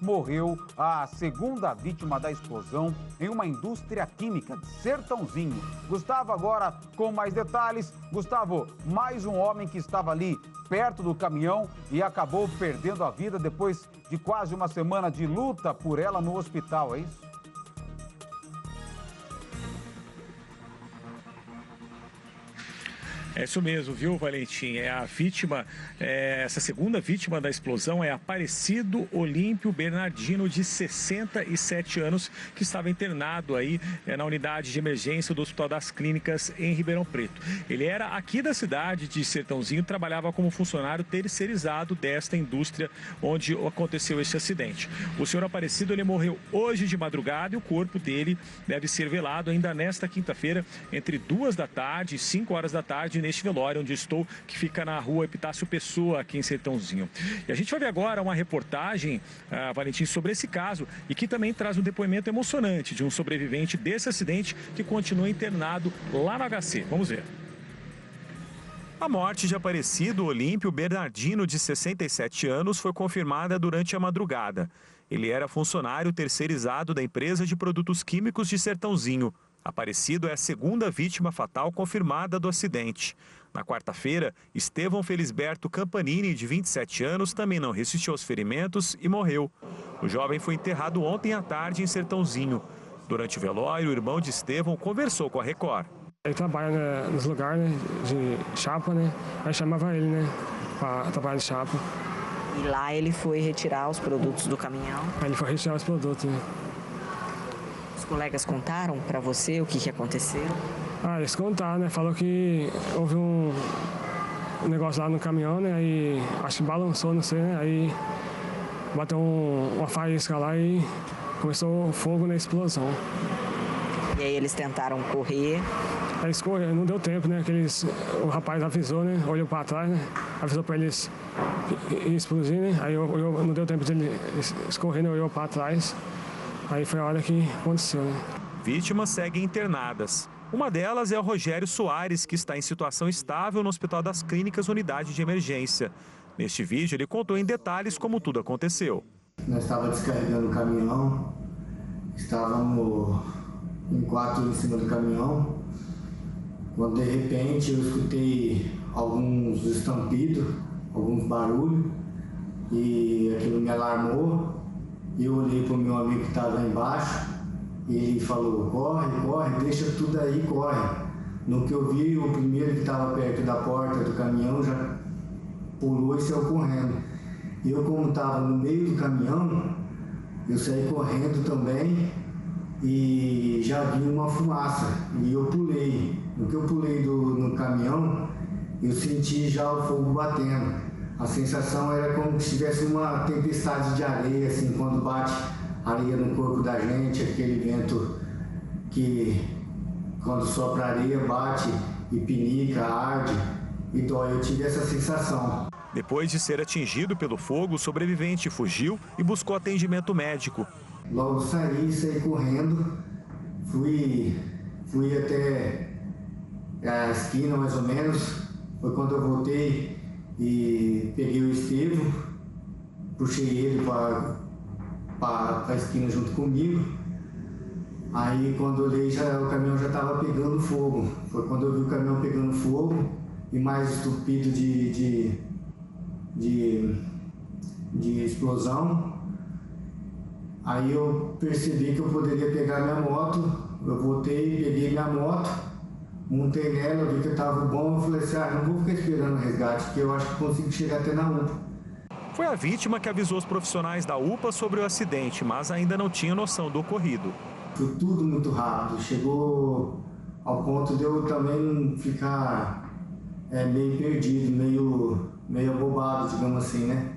morreu a segunda vítima da explosão em uma indústria química de Sertãozinho. Gustavo agora com mais detalhes. Gustavo, mais um homem que estava ali perto do caminhão e acabou perdendo a vida depois de quase uma semana de luta por ela no hospital, é isso? É isso mesmo, viu, Valentim? É a vítima, essa segunda vítima da explosão é Aparecido Olímpio Bernardino, de 67 anos, que estava internado aí na unidade de emergência do Hospital das Clínicas em Ribeirão Preto. Ele era aqui da cidade de Sertãozinho, trabalhava como funcionário terceirizado desta indústria onde aconteceu este acidente. O senhor Aparecido, ele morreu hoje de madrugada e o corpo dele deve ser velado ainda nesta quinta-feira, entre 2 da tarde e 5 horas da tarde, neste velório onde estou, que fica na rua Epitácio Pessoa, aqui em Sertãozinho. E a gente vai ver agora uma reportagem, Valentim, sobre esse caso e que também traz um depoimento emocionante de um sobrevivente desse acidente que continua internado lá no HC. Vamos ver. A morte de Aparecido Olímpio Bernardino, de 67 anos, foi confirmada durante a madrugada. Ele era funcionário terceirizado da empresa de produtos químicos de Sertãozinho. Aparecido é a segunda vítima fatal confirmada do acidente. Na quarta-feira, Estevão Felisberto Campanini, de 27 anos, também não resistiu aos ferimentos e morreu. O jovem foi enterrado ontem à tarde em Sertãozinho. Durante o velório, o irmão de Estevão conversou com a Record. Ele trabalha nos lugares, né, de chapa, né? Aí chamava ele, né, para trabalhar de chapa. E lá ele foi retirar os produtos do caminhão? Aí ele foi retirar os produtos, né? Os colegas contaram para você o que aconteceu? Eles contaram, né? Falou que houve um negócio lá no caminhão, né? Aí acho que balançou, não sei, né? Aí bateu uma faísca lá e começou fogo na explosão. E aí eles tentaram correr? Aí eles correram, não deu tempo, né? O rapaz avisou, né? Olhou para trás, né? Avisou para eles explodir, né? Aí não deu tempo de eles correrem, olhou para trás. Aí foi a hora que aconteceu, né? Vítimas seguem internadas. Uma delas é o Rogério Soares, que está em situação estável no Hospital das Clínicas, unidade de emergência. Neste vídeo, ele contou em detalhes como tudo aconteceu. Nós estávamos descarregando o caminhão, estávamos em 4 em cima do caminhão, quando de repente eu escutei alguns estampidos, alguns barulhos, e aquilo me alarmou. Eu olhei para o meu amigo que estava lá embaixo e ele falou: corre, corre, deixa tudo aí, corre. No que eu vi, o primeiro que estava perto da porta do caminhão já pulou e saiu correndo. Eu, como estava no meio do caminhão, eu saí correndo também e já vi uma fumaça e eu pulei. No que eu pulei no caminhão, eu senti já o fogo batendo. A sensação era como se tivesse uma tempestade de areia, assim, quando bate areia no corpo da gente, aquele vento que, quando sopra areia, bate e pinica, arde e dói. Eu tive essa sensação. Depois de ser atingido pelo fogo, o sobrevivente fugiu e buscou atendimento médico. Logo saí correndo, fui até a esquina, mais ou menos. Foi quando eu voltei e peguei o Estevão, puxei ele para a esquina junto comigo. Aí quando eu olhei, o caminhão já estava pegando fogo. Foi quando eu vi o caminhão pegando fogo e mais estupido de explosão. Aí eu percebi que eu poderia pegar minha moto. Eu voltei, peguei minha moto, montei nela, eu vi que eu estava bom, eu falei assim: não vou ficar esperando o resgate, porque eu acho que consigo chegar até na UPA. Foi a vítima que avisou os profissionais da UPA sobre o acidente, mas ainda não tinha noção do ocorrido. Foi tudo muito rápido, chegou ao ponto de eu também ficar meio perdido, meio abobado, digamos assim, né?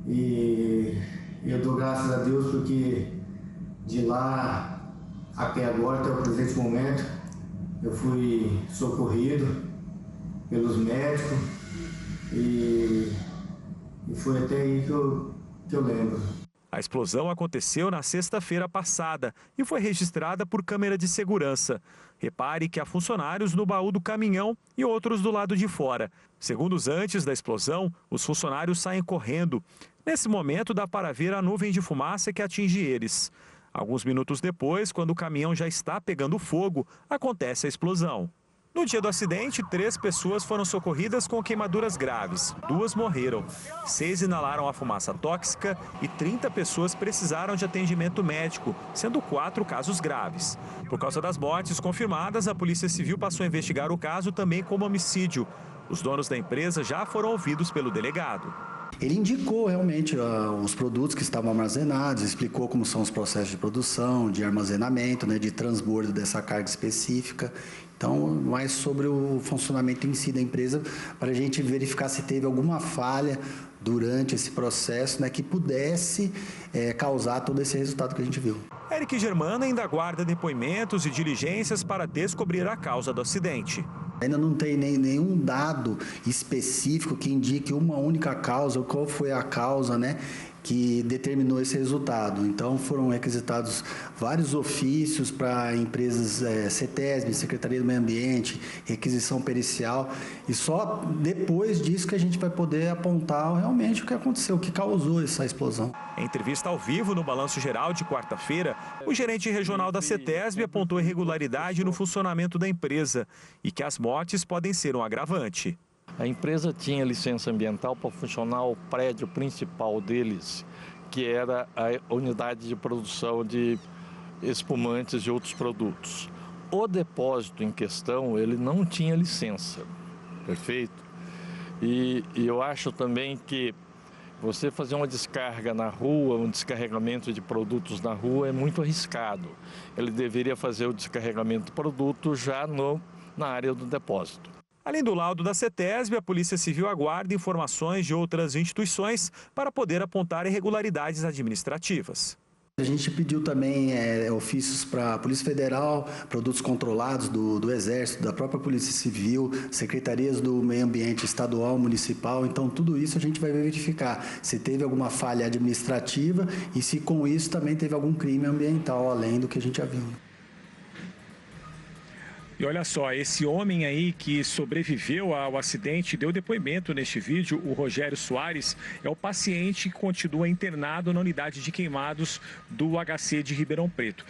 E eu dou graças a Deus porque de lá até agora, até o presente momento, eu fui socorrido pelos médicos e foi até aí que eu lembro. A explosão aconteceu na sexta-feira passada e foi registrada por câmera de segurança. Repare que há funcionários no baú do caminhão e outros do lado de fora. Segundos antes da explosão, os funcionários saem correndo. Nesse momento, dá para ver a nuvem de fumaça que atinge eles. Alguns minutos depois, quando o caminhão já está pegando fogo, acontece a explosão. No dia do acidente, 3 pessoas foram socorridas com queimaduras graves. 2 morreram, 6 inalaram a fumaça tóxica e 30 pessoas precisaram de atendimento médico, sendo 4 casos graves. Por causa das mortes confirmadas, a Polícia Civil passou a investigar o caso também como homicídio. Os donos da empresa já foram ouvidos pelo delegado. Ele indicou realmente os produtos que estavam armazenados, explicou como são os processos de produção, de armazenamento, de transbordo dessa carga específica. Então, mais sobre o funcionamento em si da empresa, para a gente verificar se teve alguma falha durante esse processo, que pudesse causar todo esse resultado que a gente viu. Eric Germana ainda aguarda depoimentos e diligências para descobrir a causa do acidente. Ainda não tem nenhum dado específico que indique uma única causa, ou qual foi a causa, que determinou esse resultado. Então, foram requisitados vários ofícios para empresas CETESB, Secretaria do Meio Ambiente, requisição pericial, e só depois disso que a gente vai poder apontar realmente o que aconteceu, o que causou essa explosão. Em entrevista ao vivo no Balanço Geral de quarta-feira, o gerente regional da CETESB apontou irregularidade no funcionamento da empresa e que as mortes podem ser um agravante. A empresa tinha licença ambiental para funcionar o prédio principal deles, que era a unidade de produção de espumantes e outros produtos. O depósito em questão, ele não tinha licença, perfeito? E eu acho também que você fazer uma descarga na rua, um descarregamento de produtos na rua é muito arriscado. Ele deveria fazer o descarregamento do produto já na área do depósito. Além do laudo da CETESB, a Polícia Civil aguarda informações de outras instituições para poder apontar irregularidades administrativas. A gente pediu também ofícios para a Polícia Federal, produtos controlados do Exército, da própria Polícia Civil, secretarias do Meio Ambiente estadual, municipal. Então, tudo isso a gente vai verificar se teve alguma falha administrativa e se com isso também teve algum crime ambiental, além do que a gente já viu. E olha só, esse homem aí que sobreviveu ao acidente deu depoimento neste vídeo, o Rogério Soares, é o paciente que continua internado na unidade de queimados do HC de Ribeirão Preto.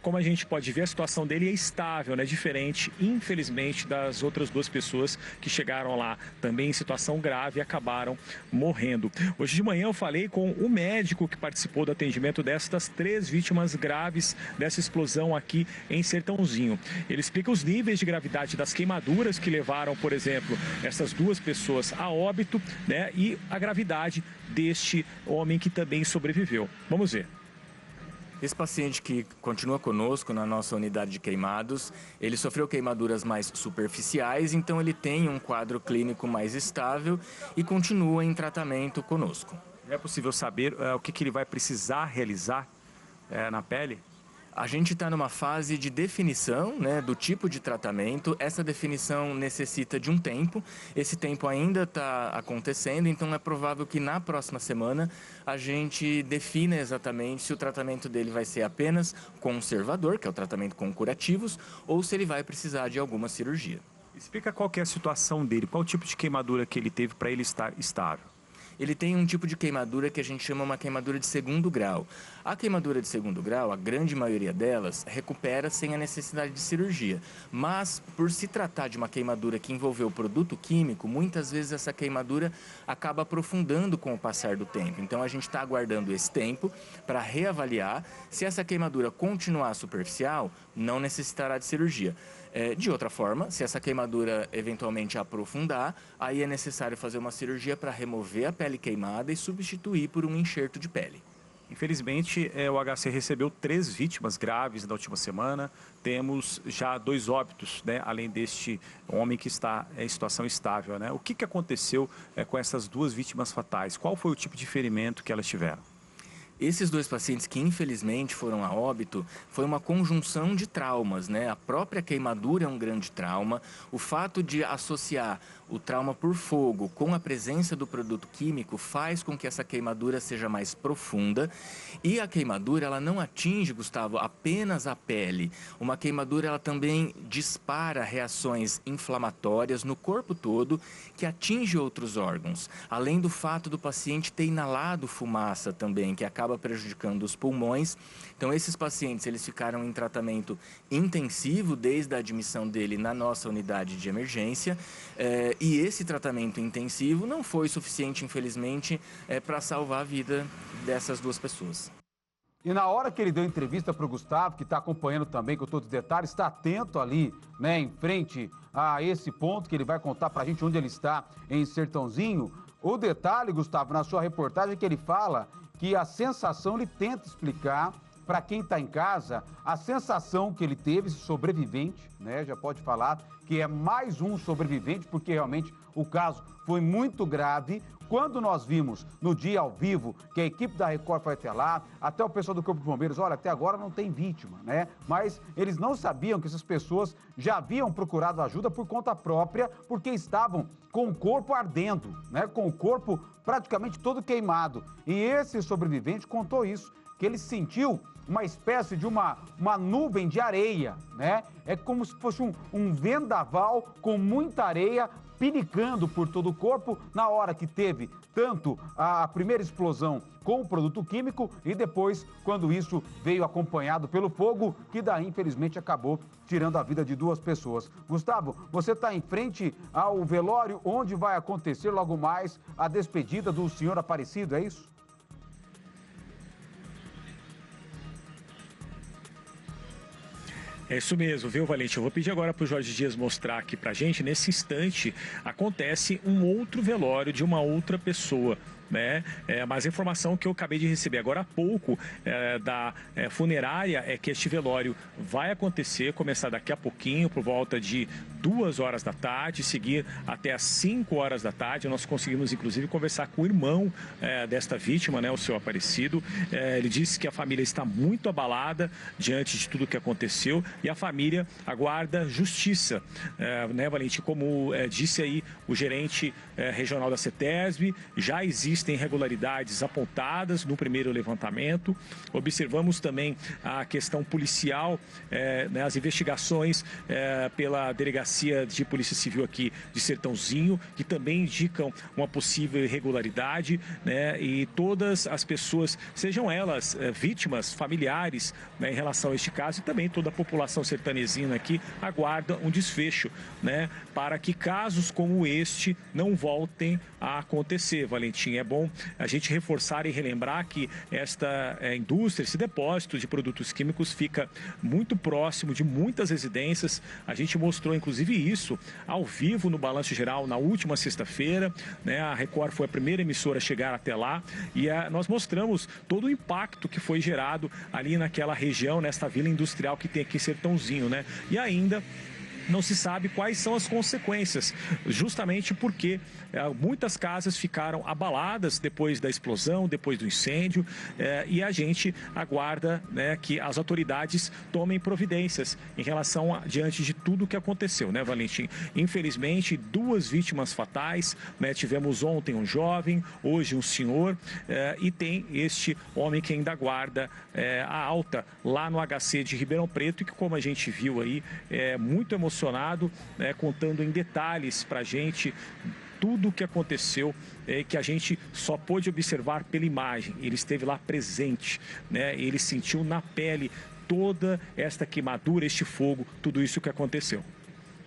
Como a gente pode ver, a situação dele é estável, diferente, infelizmente, das outras 2 pessoas que chegaram lá também em situação grave e acabaram morrendo. Hoje de manhã eu falei com o médico que participou do atendimento destas 3 vítimas graves dessa explosão aqui em Sertãozinho. Ele explica os níveis de gravidade das queimaduras que levaram, por exemplo, essas 2 pessoas a óbito, e a gravidade deste homem que também sobreviveu. Vamos ver. Esse paciente que continua conosco na nossa unidade de queimados, ele sofreu queimaduras mais superficiais, então ele tem um quadro clínico mais estável e continua em tratamento conosco. É possível saber o que ele vai precisar realizar na pele? A gente está numa fase de definição do tipo de tratamento. Essa definição necessita de um tempo. Esse tempo ainda está acontecendo, então é provável que na próxima semana a gente defina exatamente se o tratamento dele vai ser apenas conservador, que é o tratamento com curativos, ou se ele vai precisar de alguma cirurgia. Explica qual que é a situação dele, qual o tipo de queimadura que ele teve para ele estar estável. Ele tem um tipo de queimadura que a gente chama uma queimadura de 2º grau. A queimadura de 2º grau, a grande maioria delas, recupera sem a necessidade de cirurgia. Mas, por se tratar de uma queimadura que envolveu produto químico, muitas vezes essa queimadura acaba aprofundando com o passar do tempo. Então, a gente está aguardando esse tempo para reavaliar. Se essa queimadura continuar superficial, não necessitará de cirurgia. De outra forma, se essa queimadura eventualmente aprofundar, aí é necessário fazer uma cirurgia para remover a pele queimada e substituir por um enxerto de pele. Infelizmente, o HC recebeu 3 vítimas graves na última semana. Temos já 2 óbitos, além deste homem que está em situação estável. O que aconteceu com essas 2 vítimas fatais? Qual foi o tipo de ferimento que elas tiveram? Esses 2 pacientes que infelizmente foram a óbito, foi uma conjunção de traumas, né? A própria queimadura é um grande trauma, o fato de associar o trauma por fogo com a presença do produto químico faz com que essa queimadura seja mais profunda, e a queimadura ela não atinge, Gustavo, apenas a pele. Uma queimadura ela também dispara reações inflamatórias no corpo todo que atinge outros órgãos, além do fato do paciente ter inalado fumaça também, que acaba prejudicando os pulmões. Então esses pacientes eles ficaram em tratamento intensivo desde a admissão dele na nossa unidade de emergência, e esse tratamento intensivo não foi suficiente, infelizmente, para salvar a vida dessas 2 pessoas. E na hora que ele deu entrevista para o Gustavo, que está acompanhando também com todos os detalhes, está atento ali, né, em frente a esse ponto que ele vai contar para a gente onde ele está em Sertãozinho. O detalhe, Gustavo, na sua reportagem, é que ele fala que a sensação, ele tenta explicar para quem está em casa, a sensação que ele teve, esse sobrevivente, né, já pode falar que é mais um sobrevivente, porque realmente o caso foi muito grave. Quando nós vimos no dia ao vivo que a equipe da Record foi até lá, até o pessoal do Corpo de Bombeiros, olha, até agora não tem vítima, né? Mas eles não sabiam que essas pessoas já haviam procurado ajuda por conta própria, porque estavam com o corpo ardendo, né? Com o corpo praticamente todo queimado. E esse sobrevivente contou isso, que ele sentiu uma espécie de uma nuvem de areia, né? É como se fosse um vendaval com muita areia pinicando por todo o corpo na hora que teve tanto a primeira explosão com o produto químico e depois quando isso veio acompanhado pelo fogo, que daí infelizmente acabou tirando a vida de 2 pessoas. Gustavo, você está em frente ao velório onde vai acontecer logo mais a despedida do senhor Aparecido, é isso? É isso mesmo, viu, Valente? Eu vou pedir agora para o Jorge Dias mostrar aqui para a gente. Nesse instante, acontece um outro velório de uma outra pessoa, né? Mas a informação que eu acabei de receber agora há pouco da funerária é que este velório vai acontecer, começar daqui a pouquinho, por volta de 2 horas da tarde, seguir até às 5 horas da tarde. Nós conseguimos, inclusive, conversar com o irmão desta vítima, né, o seu Aparecido. Ele disse que a família está muito abalada diante de tudo que aconteceu e a família aguarda justiça, né, Valente? Como disse aí o gerente regional da CETESB, já existem irregularidades apontadas no primeiro levantamento. Observamos também a questão policial, né, as investigações pela Delegacia de Polícia Civil aqui de Sertãozinho, que também indicam uma possível irregularidade, né, e todas as pessoas, sejam elas vítimas, familiares, né, em relação a este caso, e também toda a população sertanezina aqui aguarda um desfecho, né, para que casos como este não voltem a acontecer, Valentim. É bom a gente reforçar e relembrar que esta indústria, esse depósito de produtos químicos fica muito próximo de muitas residências. A gente mostrou inclusive isso ao vivo no Balanço Geral na última sexta-feira, né? A Record foi a primeira emissora a chegar até lá e nós mostramos todo o impacto que foi gerado ali naquela região, nesta vila industrial que tem aqui em Sertãozinho, né? E ainda não se sabe quais são as consequências, justamente porque muitas casas ficaram abaladas depois da explosão, depois do incêndio, e a gente aguarda, né, que as autoridades tomem providências em relação diante de tudo o que aconteceu, né, Valentim? Infelizmente, 2 vítimas fatais, né? Tivemos ontem um jovem, hoje um senhor, e tem este homem que ainda aguarda a alta lá no HC de Ribeirão Preto, e que, como a gente viu aí, é muito emocionado, né, contando em detalhes para a gente tudo o que aconteceu, que a gente só pôde observar pela imagem. Ele esteve lá presente, né? Ele sentiu na pele toda esta queimadura, este fogo, tudo isso que aconteceu.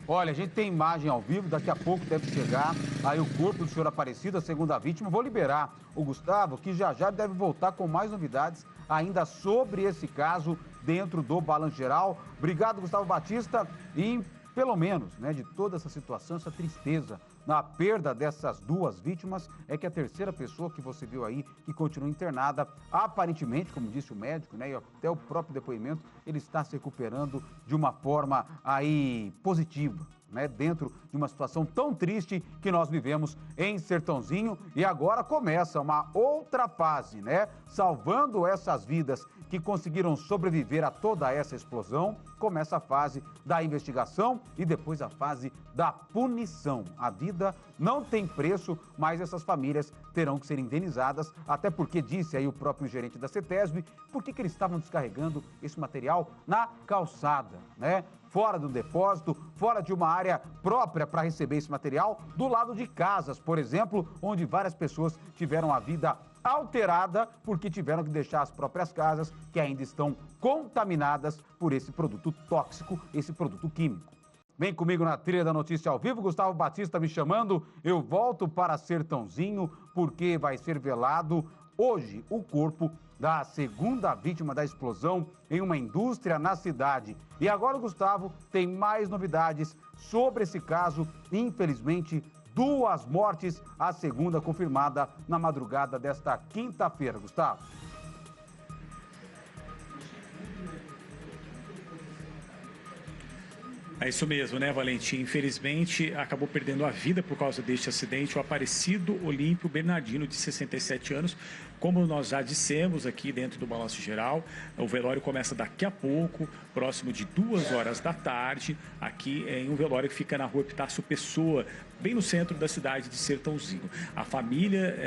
Olha, a gente tem imagem ao vivo, daqui a pouco deve chegar aí o corpo do senhor Aparecido, a segunda vítima. Vou liberar o Gustavo, que já deve voltar com mais novidades ainda sobre esse caso dentro do Balanço Geral. Obrigado, Gustavo Batista, e pelo menos, né, de toda essa situação, essa tristeza na perda dessas 2 vítimas, é que a terceira pessoa que você viu aí, que continua internada, aparentemente, como disse o médico, né, e até o próprio depoimento, ele está se recuperando de uma forma aí positiva, né, dentro de uma situação tão triste que nós vivemos em Sertãozinho. E agora começa uma outra fase, né? Salvando essas vidas que conseguiram sobreviver a toda essa explosão, começa a fase da investigação e depois a fase da punição. A vida não tem preço, mas essas famílias terão que ser indenizadas, até porque disse aí o próprio gerente da CETESB, por que eles estavam descarregando esse material na calçada, né? Fora do depósito, fora de uma área própria para receber esse material, do lado de casas, por exemplo, onde várias pessoas tiveram a vida alterada porque tiveram que deixar as próprias casas que ainda estão contaminadas por esse produto tóxico, esse produto químico. Vem comigo na trilha da notícia ao vivo, Gustavo Batista me chamando, eu volto para Sertãozinho porque vai ser velado hoje o corpo da segunda vítima da explosão em uma indústria na cidade. E agora o Gustavo tem mais novidades sobre esse caso, infelizmente 2 mortes, a segunda confirmada na madrugada desta quinta-feira. Gustavo. É isso mesmo, né, Valentim? Infelizmente, acabou perdendo a vida por causa deste acidente o Aparecido Olímpio Bernardino, de 67 anos. Como nós já dissemos aqui dentro do Balanço Geral, o velório começa daqui a pouco, próximo de 2 horas da tarde, aqui em um velório que fica na rua Epitácio Pessoa, bem no centro da cidade de Sertãozinho. A família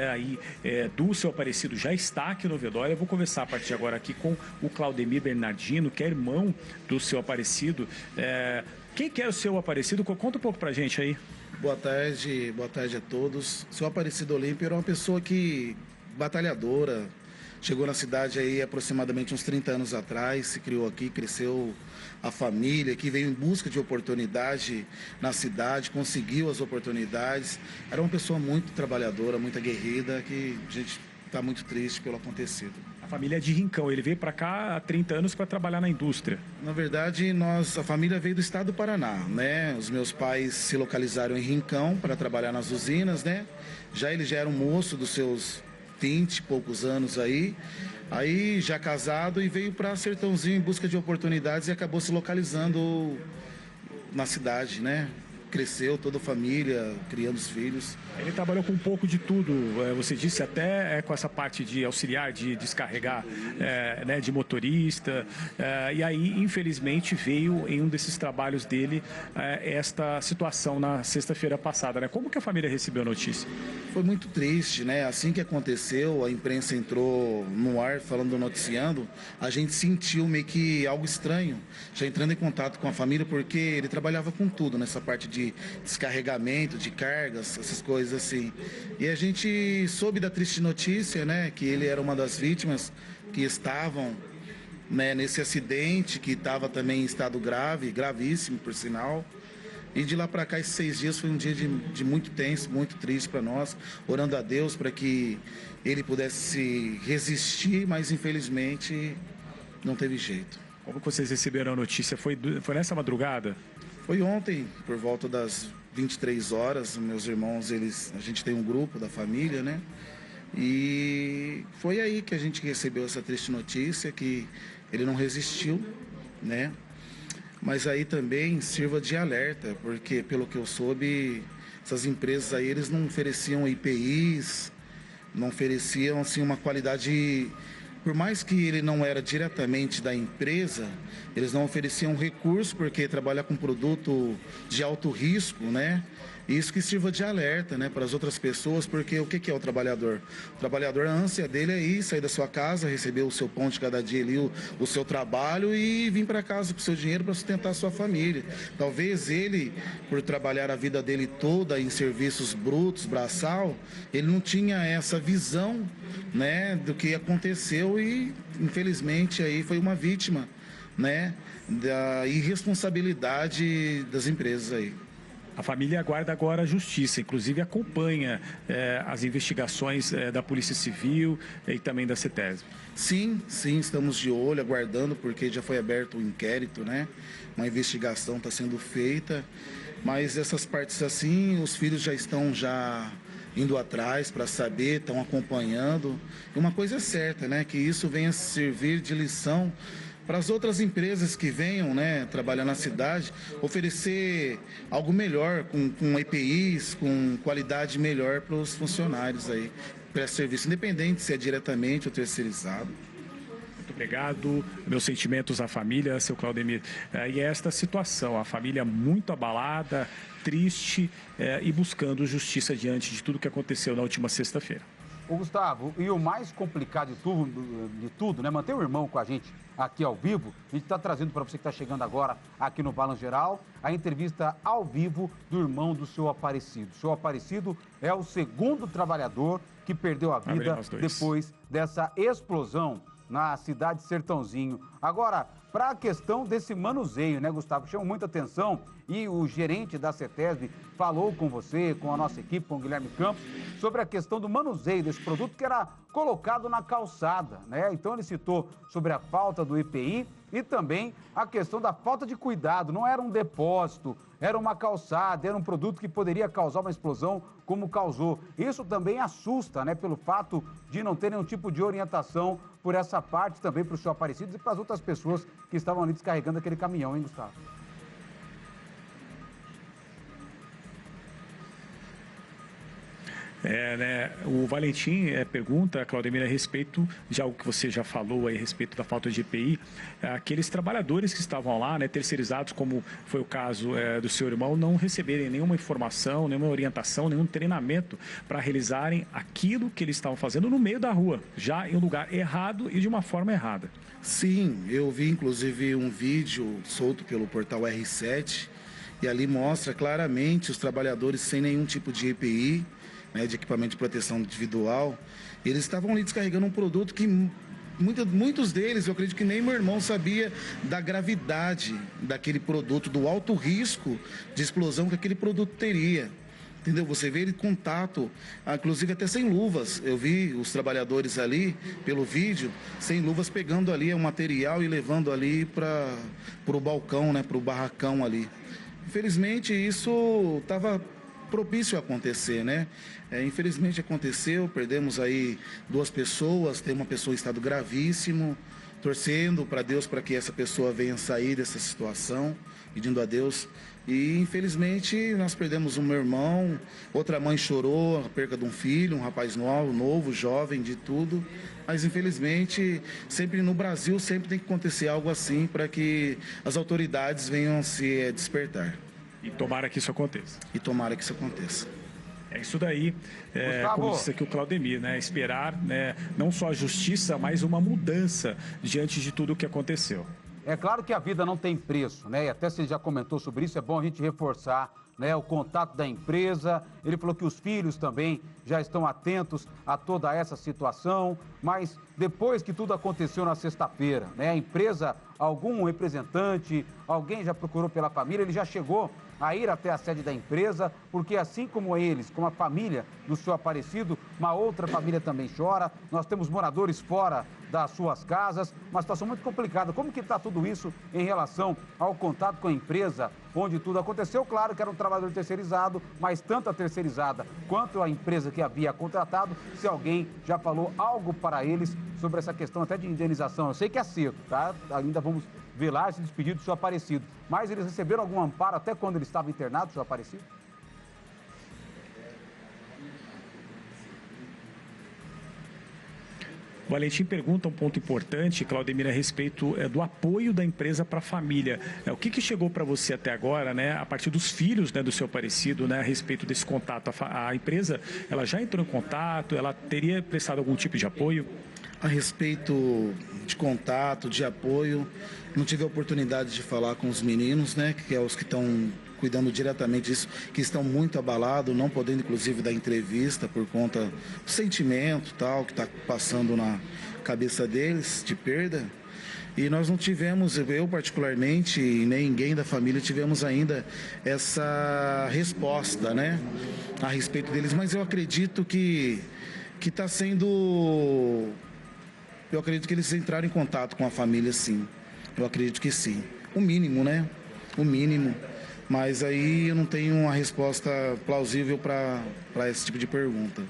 do seu Aparecido já está aqui no velório. Eu vou conversar a partir de agora aqui com o Claudemir Bernardino, que é irmão do seu Aparecido. Quem que é o seu Aparecido? Conta um pouco pra gente aí. Boa tarde a todos. O seu Aparecido Olímpio era uma pessoa que batalhadora, chegou na cidade aí aproximadamente uns 30 anos atrás, se criou aqui, cresceu a família, que veio em busca de oportunidade na cidade, conseguiu as oportunidades. Era uma pessoa muito trabalhadora, muito aguerrida, que a gente está muito triste pelo acontecido. A família é de Rincão, ele veio para cá há 30 anos para trabalhar na indústria. Na verdade, a família veio do estado do Paraná, né? Os meus pais se localizaram em Rincão para trabalhar nas usinas, né? Ele já era um moço dos seus 20 e poucos anos aí já casado, e veio para Sertãozinho em busca de oportunidades e acabou se localizando na cidade, né? Cresceu toda a família, criando os filhos. Ele trabalhou com um pouco de tudo, você disse até com essa parte de auxiliar, de descarregar, né, de motorista, e aí infelizmente veio em um desses trabalhos dele esta situação na sexta-feira passada, né? Como que a família recebeu a notícia? Foi muito triste, né? Assim que aconteceu, a imprensa entrou no ar falando, noticiando, a gente sentiu meio que algo estranho, já entrando em contato com a família, porque ele trabalhava com tudo nessa parte de descarregamento, de cargas, essas coisas assim. E a gente soube da triste notícia, né, que ele era uma das vítimas que estavam, né, nesse acidente, que estava também em estado grave, gravíssimo, por sinal. E de lá para cá, esses 6 dias foi um dia de muito tenso, muito triste para nós, orando a Deus para que ele pudesse resistir, mas infelizmente não teve jeito. Como vocês receberam a notícia? Foi nessa madrugada? Foi ontem, por volta das 23 horas, meus irmãos, a gente tem um grupo da família, né? E foi aí que a gente recebeu essa triste notícia, que ele não resistiu, né? Mas aí também sirva de alerta, porque pelo que eu soube, essas empresas aí, eles não ofereciam IPIs, não ofereciam assim uma qualidade. Por mais que ele não era diretamente da empresa, eles não ofereciam recurso, porque trabalha com produto de alto risco, né? Isso que sirva de alerta, né, para as outras pessoas, porque o que é o trabalhador? O trabalhador, a ânsia dele é ir, sair da sua casa, receber o seu pão de cada dia ali, o seu trabalho, e vir para casa com o seu dinheiro para sustentar a sua família. Talvez ele, por trabalhar a vida dele toda em serviços brutos, braçal, ele não tinha essa visão, né, do que aconteceu, e infelizmente aí foi uma vítima, né, da irresponsabilidade das empresas aí. A família aguarda agora a justiça, inclusive acompanha as investigações da Polícia Civil e também da CETESB. Sim, estamos de olho, aguardando, porque já foi aberto um inquérito, né? Uma investigação está sendo feita, mas essas partes assim, os filhos já estão indo atrás para saber, estão acompanhando. E uma coisa é certa, né? Que isso venha servir de lição para as outras empresas que venham, né, trabalhar na cidade, oferecer algo melhor, com EPIs, com qualidade melhor para os funcionários aí, para serviço, independente se é diretamente ou terceirizado. Muito obrigado. Meus sentimentos à família, seu Claudemir. E esta situação, a família muito abalada, triste e buscando justiça diante de tudo que aconteceu na última sexta-feira. Ô Gustavo, e o mais complicado de tudo, né? Manter o irmão com a gente aqui ao vivo. A gente está trazendo para você que está chegando agora aqui no Balanço Geral a entrevista ao vivo do irmão do seu Aparecido. O seu Aparecido é o segundo trabalhador que perdeu a vida depois dessa explosão na cidade de Sertãozinho. Agora, para a questão desse manuseio, né, Gustavo? Chama muita atenção e o gerente da CETESB falou com você, com a nossa equipe, com o Guilherme Campos, sobre a questão do manuseio desse produto que era colocado na calçada, né? Então ele citou sobre a falta do EPI e também a questão da falta de cuidado. Não era um depósito, era uma calçada, era um produto que poderia causar uma explosão como causou. Isso também assusta, né? Pelo fato de não ter nenhum tipo de orientação por essa parte também para o seu Aparecido e para as outras pessoas que estavam ali descarregando aquele caminhão, hein, Gustavo? O Valentim pergunta, Claudemir, a respeito de algo que você já falou aí, a respeito da falta de EPI. Aqueles trabalhadores que estavam lá, né, terceirizados, como foi o caso do seu irmão, não receberem nenhuma informação, nenhuma orientação, nenhum treinamento para realizarem aquilo que eles estavam fazendo no meio da rua, já em um lugar errado e de uma forma errada. Sim, eu vi inclusive um vídeo solto pelo portal R7 e ali mostra claramente os trabalhadores sem nenhum tipo de EPI, né, de equipamento de proteção individual. Eles estavam ali descarregando um produto que muitos deles, eu acredito que nem meu irmão sabia da gravidade daquele produto, do alto risco de explosão que aquele produto teria. Entendeu? Você vê ele em contato, inclusive até sem luvas. Eu vi os trabalhadores ali, pelo vídeo, sem luvas, pegando ali o material e levando ali para o balcão, né, para o barracão ali. Infelizmente, isso estava propício a acontecer, né? Infelizmente aconteceu, perdemos aí 2 pessoas, tem uma pessoa em estado gravíssimo, torcendo para Deus para que essa pessoa venha sair dessa situação, pedindo a Deus. E infelizmente nós perdemos um meu irmão, outra mãe chorou a perca de um filho, um rapaz novo, jovem, de tudo. Mas infelizmente, sempre no Brasil, sempre tem que acontecer algo assim para que as autoridades venham se despertar. E tomara que isso aconteça. E tomara que isso aconteça. É isso daí, como disse aqui o Claudemir, né? Esperar, né, não só a justiça, mas uma mudança diante de tudo o que aconteceu. É claro que a vida não tem preço, né? E até você já comentou sobre isso, é bom a gente reforçar, né, o contato da empresa. Ele falou que os filhos também já estão atentos a toda essa situação, mas depois que tudo aconteceu na sexta-feira, né, a empresa, algum representante, alguém já procurou pela família, ele já chegou a ir até a sede da empresa, porque assim como eles, como a família do seu Aparecido, uma outra família também chora. Nós temos moradores fora das suas casas, uma situação muito complicada. Como que está tudo isso em relação ao contato com a empresa onde tudo aconteceu? Claro que era um trabalhador terceirizado, mas tanto a terceirizada quanto a empresa que havia contratado, se alguém já falou algo para eles sobre essa questão até de indenização. Eu sei que é cedo, tá? Ainda vamos velar esse despedido do seu Aparecido. Mas eles receberam algum amparo até quando ele estava internado, seu Aparecido? O Valentim pergunta um ponto importante, Claudemir, a respeito do apoio da empresa para a família. O que chegou para você até agora, né, a partir dos filhos, né, do seu Aparecido, né, a respeito desse contato? A empresa, ela já entrou em contato, ela teria prestado algum tipo de apoio? A respeito de contato, de apoio, não tive a oportunidade de falar com os meninos, né, que é os que estão cuidando diretamente disso, que estão muito abalados, não podendo inclusive dar entrevista por conta do sentimento tal que está passando na cabeça deles de perda. E nós não tivemos, eu particularmente, e nem ninguém da família tivemos ainda essa resposta, né, a respeito deles. Mas eu acredito que está sendo... Eu acredito que eles entraram em contato com a família, sim. Eu acredito que sim. O mínimo, né? O mínimo. Mas aí eu não tenho uma resposta plausível para esse tipo de pergunta.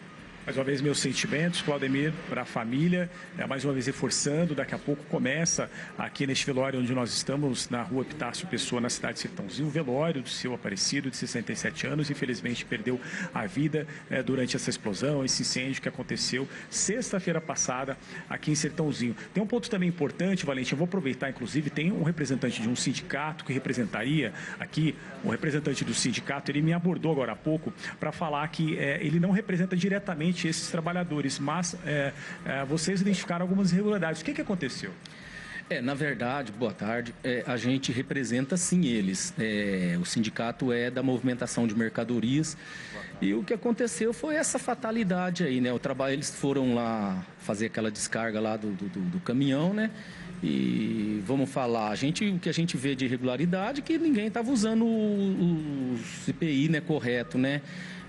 Mais uma vez, meus sentimentos, Claudemir, para a família, mais uma vez reforçando, daqui a pouco começa aqui neste velório onde nós estamos, na rua Epitácio Pessoa, na cidade de Sertãozinho, o velório do seu Aparecido, de 67 anos, infelizmente perdeu a vida durante essa explosão, esse incêndio que aconteceu sexta-feira passada aqui em Sertãozinho. Tem um ponto também importante, Valentim, eu vou aproveitar, inclusive, tem um representante de um sindicato que representaria aqui, o representante do sindicato, ele me abordou agora há pouco para falar que ele não representa diretamente esses trabalhadores, mas vocês identificaram algumas irregularidades. O que aconteceu? Na verdade, boa tarde, a gente representa sim eles. O sindicato é da movimentação de mercadorias e o que aconteceu foi essa fatalidade aí, né? Eles foram lá fazer aquela descarga lá do caminhão, né? E vamos falar, o que a gente vê de irregularidade é que ninguém estava usando o CPI, né, correto, né?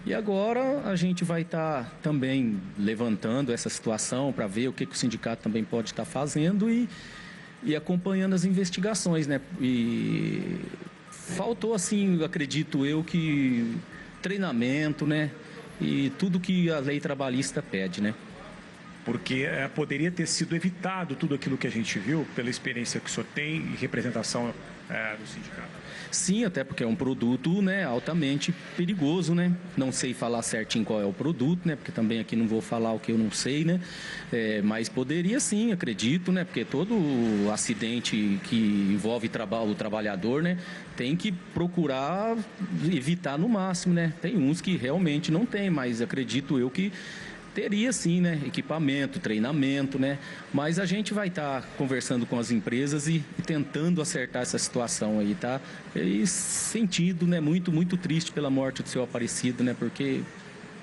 E agora a gente vai estar também levantando essa situação para ver o que o sindicato também pode estar fazendo e acompanhando as investigações, né? E faltou, assim, acredito eu, que treinamento, né? E tudo que a lei trabalhista pede, né? Porque poderia ter sido evitado tudo aquilo que a gente viu, pela experiência que o senhor tem e representação do sindicato. Sim, até porque é um produto, né, altamente perigoso, né? Não sei falar certinho qual é o produto, né? Porque também aqui não vou falar o que eu não sei, né? Mas poderia sim, acredito, né? Porque todo acidente que envolve o trabalhador, né? Tem que procurar evitar no máximo, né? Tem uns que realmente não tem, mas acredito eu que teria sim, né? Equipamento, treinamento, né? Mas a gente vai estar conversando com as empresas e tentando acertar essa situação aí, tá? E sentido, né? Muito, muito triste pela morte do seu Aparecido, né? Porque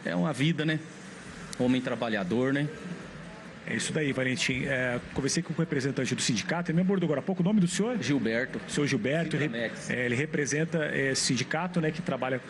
é uma vida, né? Homem trabalhador, né? É isso daí, Valentim. Conversei com o representante do sindicato, ele me abordou agora há pouco. O nome do senhor? Gilberto. O senhor Gilberto, ele representa esse sindicato, né, que trabalha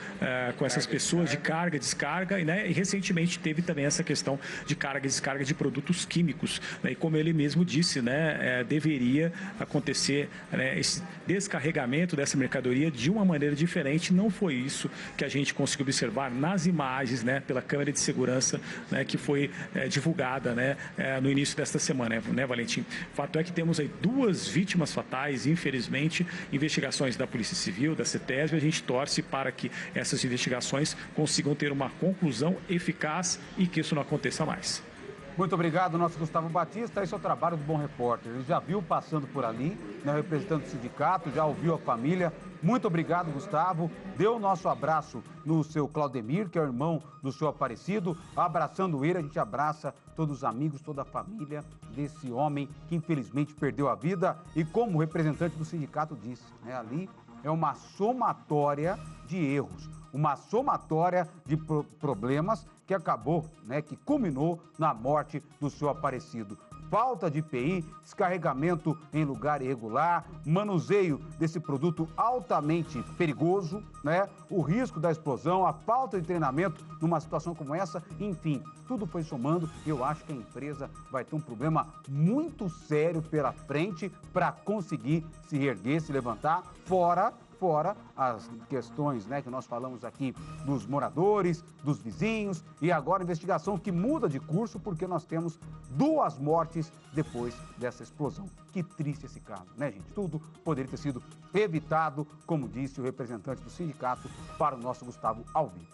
com essas pessoas de carga, descarga, né, e recentemente teve também essa questão de carga e descarga de produtos químicos, né, e como ele mesmo disse, né, deveria acontecer, né, esse descarregamento dessa mercadoria de uma maneira diferente. Não foi isso que a gente conseguiu observar nas imagens, né, pela câmera de segurança, né, que foi divulgada, né, no início desta semana, né, Valentim? Fato é que temos aí 2 vítimas fatais, infelizmente, investigações da Polícia Civil, da CETESB, a gente torce para que essas investigações consigam ter uma conclusão eficaz e que isso não aconteça mais. Muito obrigado, nosso Gustavo Batista. Esse é o trabalho do Bom Repórter. Ele já viu passando por ali, né, representando o sindicato, já ouviu a família. Muito obrigado, Gustavo. Deu o nosso abraço no seu Claudemir, que é o irmão do seu Aparecido. Abraçando ele, a gente abraça todos os amigos, toda a família desse homem que infelizmente perdeu a vida. E como o representante do sindicato disse, né, ali é uma somatória de erros, uma somatória de problemas que acabou, né, que culminou na morte do seu Aparecido. Falta de EPI, descarregamento em lugar irregular, manuseio desse produto altamente perigoso, né? O risco da explosão, a falta de treinamento numa situação como essa, enfim, tudo foi somando e eu acho que a empresa vai ter um problema muito sério pela frente para conseguir se reerguer, se levantar, fora as questões, né, que nós falamos aqui dos moradores, dos vizinhos e agora a investigação que muda de curso porque nós temos 2 mortes depois dessa explosão. Que triste esse caso, né, gente? Tudo poderia ter sido evitado, como disse o representante do sindicato para o nosso Gustavo Alvim.